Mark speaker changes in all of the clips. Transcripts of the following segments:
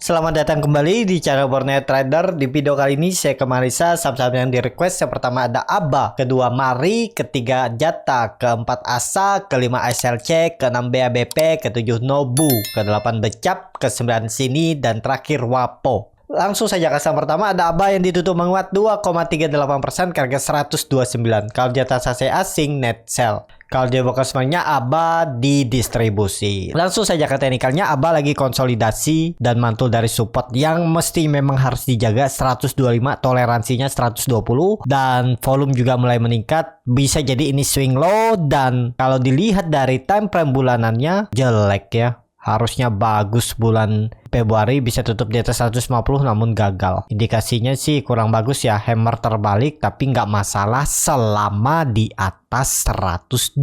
Speaker 1: Selamat datang kembali di channel Borneo Trader. Di video kali ini saya ke Marisa, saham-saham yang di request. Yang pertama ada ABA, kedua Mari, ketiga Jata, keempat ASA, kelima SLC, keenam BABP, ketujuh Nobu, kedelapan Becap, kesembilan Sini, dan terakhir Wapo. Langsung saja ke saham pertama ada ABA yang ditutup menguat 2,38% ke harga 129. Kalau Jata sase asing net sell. Kalau dia bakal semuanya ABA didistribusi. Langsung saja ke teknikalnya, ABA lagi konsolidasi dan mantul dari support yang mesti memang harus dijaga 125, toleransinya 120 dan volume juga mulai meningkat. Bisa jadi ini swing low dan kalau dilihat dari time frame bulanannya jelek ya. Harusnya bagus bulan Februari bisa tutup di atas 150 namun gagal. Indikasinya sih kurang bagus ya, hammer terbalik tapi nggak masalah selama di atas 120.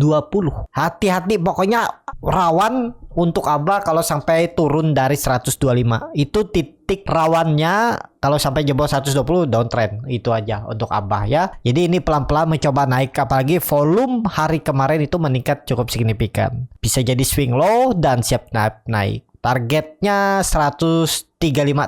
Speaker 1: Hati-hati pokoknya rawan untuk ABA kalau sampai turun dari 125. Itu titik rawannya kalau sampai jebol 120 downtrend. Itu aja untuk ABA ya. Jadi ini pelan-pelan mencoba naik, apalagi volume hari kemarin itu meningkat cukup signifikan. Bisa jadi swing low dan siap naik. Targetnya 135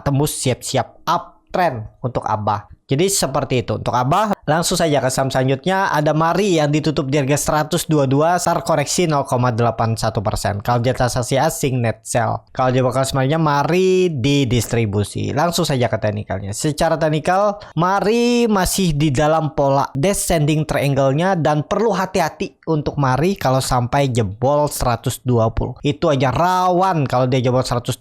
Speaker 1: tembus, siap-siap uptrend untuk ABA. Jadi seperti itu untuk ABA. Langsung saja ke saham selanjutnya ada Mari yang ditutup di harga 122, SAR koreksi 0,81%. Kalau Jata sasi asing net sell. Kalau dia bakal semuanya Mari didistribusi. Langsung saja ke teknikalnya. Secara teknikal Mari masih di dalam pola descending triangle-nya dan perlu hati-hati untuk Mari kalau sampai jebol 120. Itu aja rawan kalau dia jebol 120.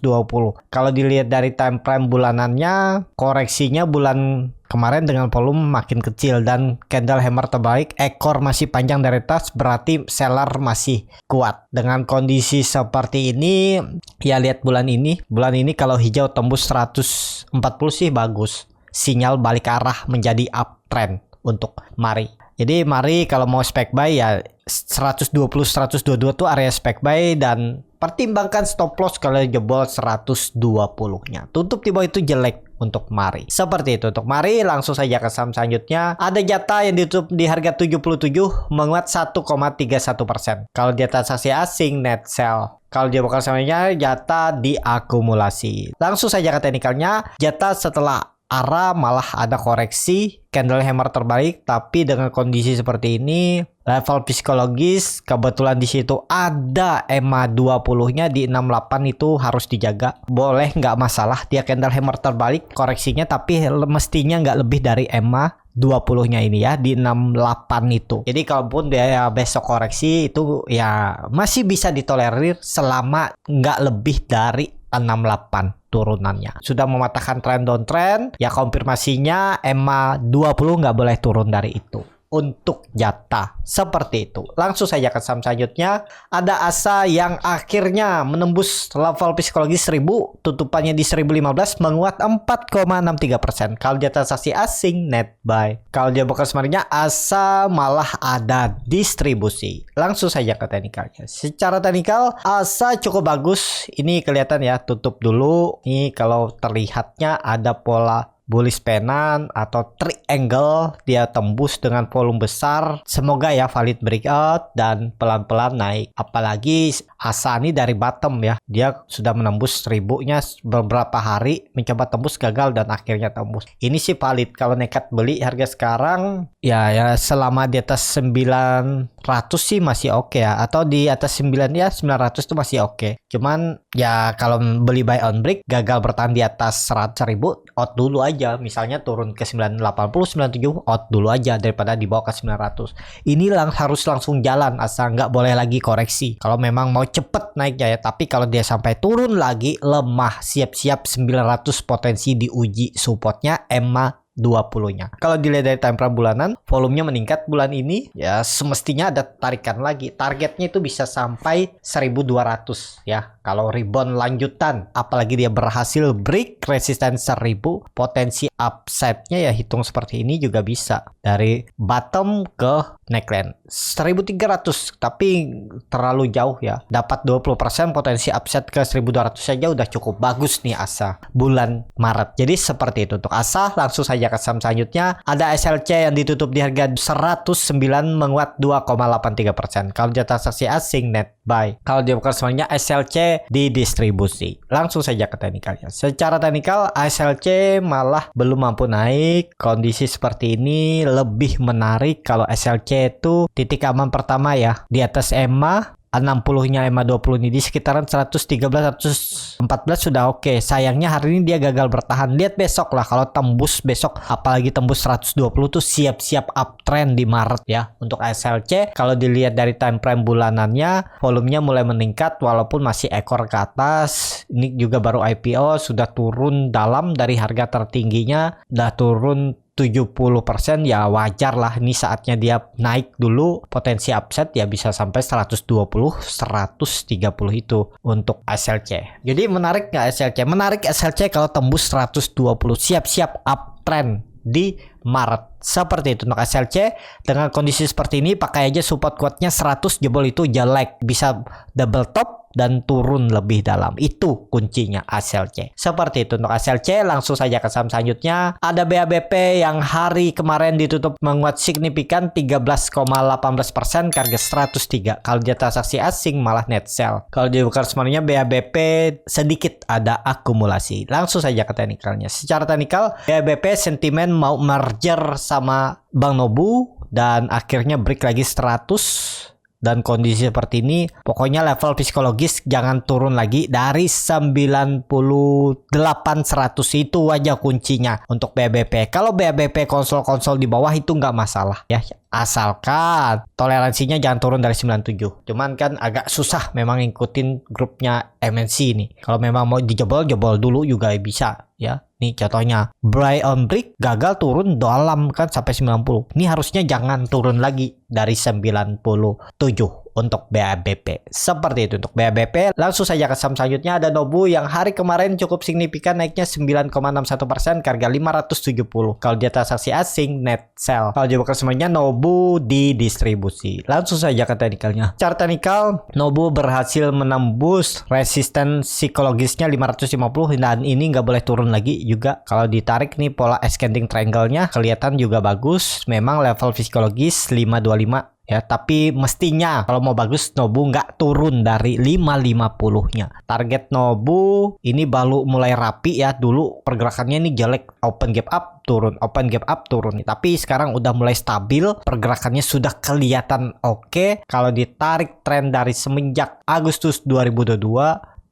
Speaker 1: Kalau dilihat dari time frame bulanannya, koreksinya bulan kemarin dengan volume makin kecil dan candle hammer terbalik, ekor masih panjang dari atas, berarti seller masih kuat. Dengan kondisi seperti ini ya lihat bulan ini kalau hijau tembus 140 sih bagus, sinyal balik arah menjadi uptrend untuk Mari. Jadi Mari kalau mau spek buy ya 120 122 tuh area spek buy dan pertimbangkan stop loss kalau jebol 120-nya. Tutup di bawah itu jelek untuk Mari. Seperti itu untuk Mari. Langsung saja ke saham selanjutnya. Ada Jata yang ditutup di harga 77 menguat 1,31%. Kalau Jata sasi asing net sell. Kalau dia bakal samanya Jata diakumulasi. Langsung saja ke teknikalnya. Jata setelah ARA malah ada koreksi, candle hammer terbalik, tapi dengan kondisi seperti ini level psikologis kebetulan di situ ada EMA 20-nya di 68 itu harus dijaga. Boleh nggak masalah dia candle hammer terbalik koreksinya, tapi mestinya nggak lebih dari EMA 20-nya ini ya di 68 itu. Jadi kalaupun dia besok koreksi itu ya masih bisa ditolerir selama nggak lebih dari 68 turunannya. Sudah mematahkan tren downtrend ya, konfirmasinya EMA 20 nggak boleh turun dari itu untuk Jata. Seperti itu. Langsung saja ke saham selanjutnya ada ASA yang akhirnya menembus level psikologis 1000, tutupannya di 1015 menguat 4,63%. Kalau Jata sasi asing net buy. Kalau dia bakal sebenarnya ASA malah ada distribusi. Langsung saja ke teknikalnya. Secara teknikal ASA cukup bagus. Ini kelihatan ya, tutup dulu. Ini kalau terlihatnya ada pola bullish pennant atau triangle, dia tembus dengan volume besar. Semoga ya valid breakout dan pelan-pelan naik. Apalagi ASA ini dari bottom ya, dia sudah menembus 1000-nya beberapa hari, mencoba tembus gagal dan akhirnya tembus. Ini sih valid. Kalau nekat beli harga sekarang ya selama di atas 900 sih masih oke ya, atau di atas 9 ya 900 tuh masih oke. Cuman ya kalau beli buy on break gagal bertahan di atas 100.000, out dulu aja. Misalnya turun ke 980 97, out dulu aja daripada dibawa ke 900. Ini harus langsung jalan, asal nggak boleh lagi koreksi kalau memang mau cepet naiknya ya. Tapi kalau dia sampai turun lagi lemah, siap-siap 900 potensi diuji supportnya EMA 20-nya. Kalau dilihat dari time frame bulanan, volumenya meningkat bulan ini, ya semestinya ada tarikan lagi. Targetnya itu bisa sampai 1200 ya. Kalau rebound lanjutan, apalagi dia berhasil break resistance 1000, potensi upside-nya ya hitung seperti ini juga bisa. Dari bottom ke neckline 1300, tapi terlalu jauh ya. Dapat 20% potensi upside ke 1200 saja udah cukup bagus nih ASA bulan Maret. Jadi seperti itu untuk ASA. Langsung saja saja ke saham selanjutnya. Ada SLC yang ditutup di harga 109 menguat 2,83%. Kalau dia transaksi asing net buy. Kalau dia bukan semuanya SLC didistribusi. Langsung saja ke teknikalnya. Secara teknikal SLC malah belum mampu naik. Kondisi seperti ini lebih menarik kalau SLC itu titik aman pertama ya di atas EMA 60-nya EMA 20 ini di sekitaran 113 114 sudah oke. Sayangnya hari ini dia gagal bertahan. Lihat besok lah, kalau tembus besok apalagi tembus 120 tuh siap-siap uptrend di Maret ya untuk SLC. Kalau dilihat dari time frame bulanannya, volumenya mulai meningkat walaupun masih ekor ke atas. Ini juga baru IPO, sudah turun dalam dari harga tertingginya, udah turun 70%, ya wajar lah, ini saatnya dia naik dulu, potensi upside ya bisa sampai 120 130 itu untuk SLC. Jadi menarik nggak SLC? Menarik SLC kalau tembus 120, siap-siap uptrend di Maret. Seperti itu untuk SLC. Dengan kondisi seperti ini pakai aja support kuatnya 100, jebol itu jelek, bisa double top dan turun lebih dalam. Itu kuncinya SLC. Seperti itu untuk SLC. Langsung saja ke saham selanjutnya. Ada BABP yang hari kemarin ditutup menguat signifikan 13,18% ke harga 103. Kalau dia transaksi asing malah net sell. Kalau dibuka semuanya BABP sedikit ada akumulasi. Langsung saja ke teknikalnya. Secara teknikal BABP sentimen mau merger sama Bank Nobu dan akhirnya break lagi 100. Dan kondisi seperti ini, pokoknya level psikologis jangan turun lagi dari 98 100, itu aja kuncinya untuk BABP. Kalau BABP konsol-konsol di bawah itu nggak masalah ya, asalkan toleransinya jangan turun dari 97. Cuman kan agak susah memang ngikutin grupnya MNC ini. Kalau memang mau dijebol dulu juga bisa ya. Nih contohnya buy on break gagal turun dalam kan sampai 90. Ini harusnya jangan turun lagi dari 97 untuk BABP. Seperti itu untuk BABP. Langsung saja ke saham selanjutnya. Ada Nobu yang hari kemarin cukup signifikan naiknya 9,61% ke harga 570. Kalau dia transaksi asing net sell. Kalau dibuka semuanya Nobu didistribusi. Langsung saja ke teknikalnya. Secara teknikal Nobu berhasil menembus resisten psikologisnya 550 dan ini nggak boleh turun lagi juga. Kalau ditarik nih pola ascending triangle-nya kelihatan juga bagus. Memang level psikologis 525 ya, tapi mestinya kalau mau bagus Nobu nggak turun dari 550-nya. Target Nobu ini baru mulai rapi ya, dulu pergerakannya ini jelek, open gap up turun, open gap up turun. Tapi sekarang udah mulai stabil, pergerakannya sudah kelihatan oke. Kalau ditarik tren dari semenjak Agustus 2022,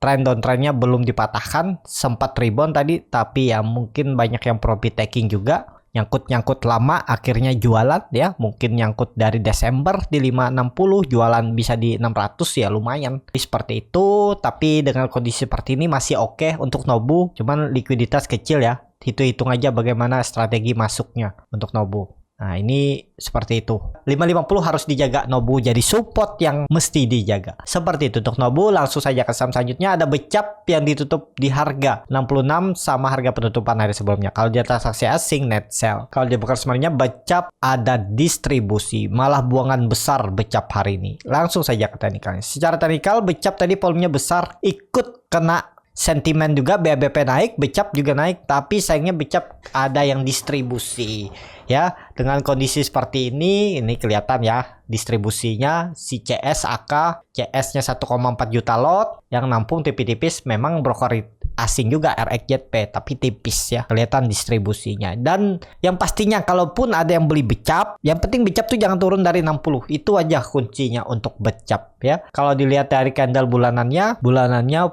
Speaker 1: trend downtrendnya belum dipatahkan, sempat rebound tadi, tapi ya mungkin banyak yang profit taking juga. Nyangkut lama akhirnya jualan ya, mungkin nyangkut dari Desember di 560 jualan bisa di 600 ya lumayan. Seperti itu, tapi dengan kondisi seperti ini masih oke untuk Nobu, cuman likuiditas kecil ya. Hitung aja bagaimana strategi masuknya untuk Nobu. Nah ini seperti itu, 550 harus dijaga Nobu, jadi support yang mesti dijaga. Seperti itu untuk Nobu. Langsung saja ke saham selanjutnya. Ada Becap yang ditutup di harga 66 sama harga penutupan hari sebelumnya. Kalau dia transaksi asing net sell. Kalau dia bukan sebenarnya Becap ada distribusi, malah buangan besar Becap hari ini. Langsung saja ke teknikalnya. Secara teknikal Becap tadi volumenya besar, ikut kena sentimen juga, BABP naik, Becap juga naik, tapi sayangnya Becap ada yang distribusi ya. Dengan kondisi seperti ini kelihatan ya distribusinya. Si CS AK, CS-nya 1,4 juta lot yang nampung tipis-tipis, memang broker asing juga RXJP tapi tipis ya, kelihatan distribusinya. Dan yang pastinya kalaupun ada yang beli Becap, yang penting Becap tuh jangan turun dari 60, itu aja kuncinya untuk Becap ya. Kalau dilihat dari candle bulanannya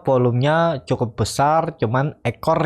Speaker 1: volumenya cukup besar, cuman ekor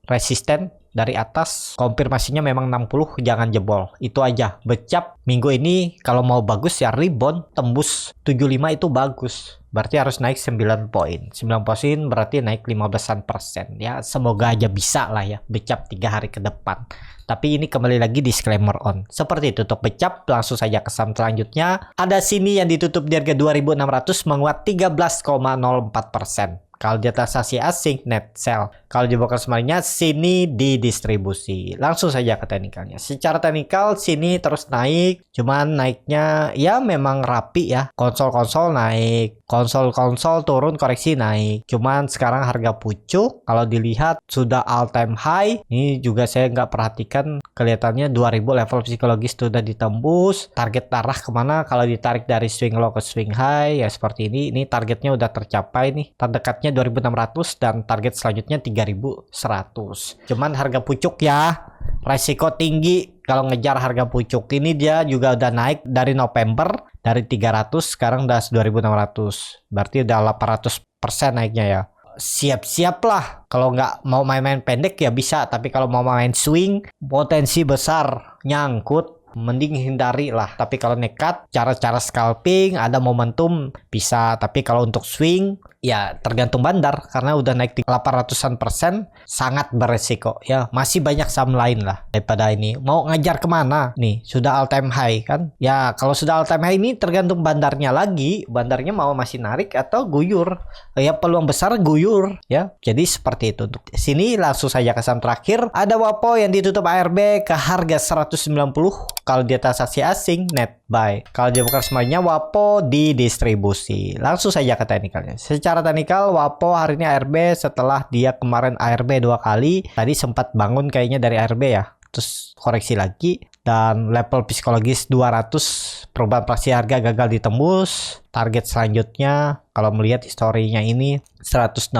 Speaker 1: resisten dari atas, konfirmasinya memang 60, jangan jebol. Itu aja Becap minggu ini kalau mau bagus ya rebound tembus 75 itu bagus. Berarti harus naik 9 poin. 9 poin berarti naik 15% ya. Semoga aja bisa lah ya Becap 3 hari ke depan. Tapi ini kembali lagi disclaimer on. Seperti itu untuk Becap. Langsung saja ke saham selanjutnya. Ada sini yang ditutup di harga 2.600 menguat 13,04%. Kalau dia transaksi asing net sell. Kalau di broker semuanya sini didistribusi. Langsung saja ke teknikalnya. Secara teknikal sini terus naik, cuman naiknya ya memang rapi ya. Konsol-konsol naik Konsol-konsol turun, koreksi naik. Cuman sekarang harga pucuk kalau dilihat sudah all time high. Ini juga saya nggak perhatikan, kelihatannya 2000 level psikologis sudah ditembus. Target arah kemana kalau ditarik dari swing low ke swing high ya seperti ini. Ini targetnya udah tercapai nih. Terdekatnya 2600 dan target selanjutnya 3100. Cuman harga pucuk ya resiko tinggi kalau ngejar harga pucuk. Ini dia juga udah naik dari November, dari 300 sekarang udah 2600, berarti udah 800% naiknya ya. Siap-siap lah, kalau nggak mau main-main pendek ya bisa, tapi kalau mau main swing potensi besar nyangkut, mending hindari lah. Tapi kalau nekat cara-cara scalping ada momentum bisa, tapi kalau untuk swing ya tergantung bandar, karena udah naik 800%, sangat beresiko ya. Masih banyak saham lain lah daripada ini. Mau ngejar kemana nih, sudah all time high kan ya. Kalau sudah all time high ini tergantung bandarnya lagi, bandarnya mau masih narik atau guyur ya. Peluang besar guyur ya, jadi seperti itu. Untuk sini langsung saja ke saham terakhir, ada Wapo yang ditutup ARB ke harga 190. kalau dia transaksi asing net buy, kalau dia bukan semuanya Wapo di distribusi. Langsung saja ke teknikalnya. Secara teknikal Wapo hari ini ARB setelah dia kemarin ARB 2 kali, tadi sempat bangun kayaknya dari ARB ya, terus koreksi lagi, dan level psikologis 200 perubahan praksi harga gagal ditembus. Target selanjutnya kalau melihat historinya ini 160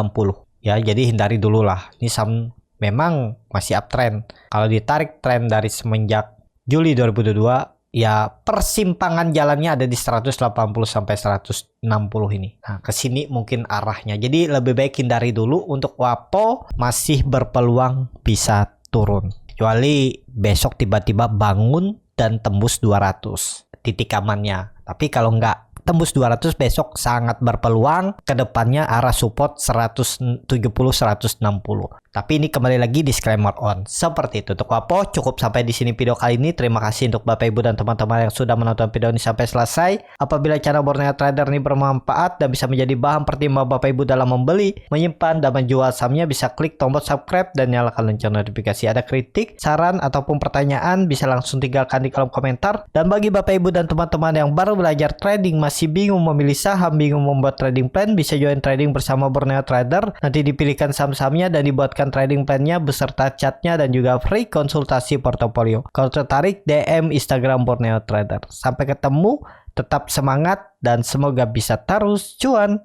Speaker 1: ya, jadi hindari dulu lah. Ini saham memang masih uptrend. Kalau ditarik tren dari semenjak Juli 2022 ya, persimpangan jalannya ada di 180 sampai 160 ini. Nah, ke sini mungkin arahnya. Jadi lebih baik hindari dulu. Untuk Wapo masih berpeluang bisa turun. Kecuali besok tiba-tiba bangun dan tembus 200 titik amannya. Tapi kalau nggak tembus 200 besok sangat berpeluang ke depannya arah support 170 160. Tapi ini kembali lagi disclaimer on. Seperti itu untuk Wapo. Cukup sampai di sini video kali ini. Terima kasih untuk Bapak Ibu dan teman-teman yang sudah menonton video ini sampai selesai. Apabila channel Borneo Trader ini bermanfaat dan bisa menjadi bahan pertimbangan Bapak Ibu dalam membeli, menyimpan dan menjual sahamnya, bisa klik tombol subscribe dan nyalakan lonceng notifikasi. Ada kritik, saran ataupun pertanyaan bisa langsung tinggalkan di kolom komentar. Dan bagi Bapak Ibu dan teman-teman yang baru belajar trading, masih bingung memilih saham, bingung membuat trading plan, bisa join trading bersama Borneo Trader. Nanti dipilihkan saham-sahamnya dan dibuatkan trading plan-nya beserta chatnya dan juga free konsultasi portofolio. Kalau tertarik, DM Instagram Borneo Trader. Sampai ketemu, tetap semangat dan semoga bisa terus cuan.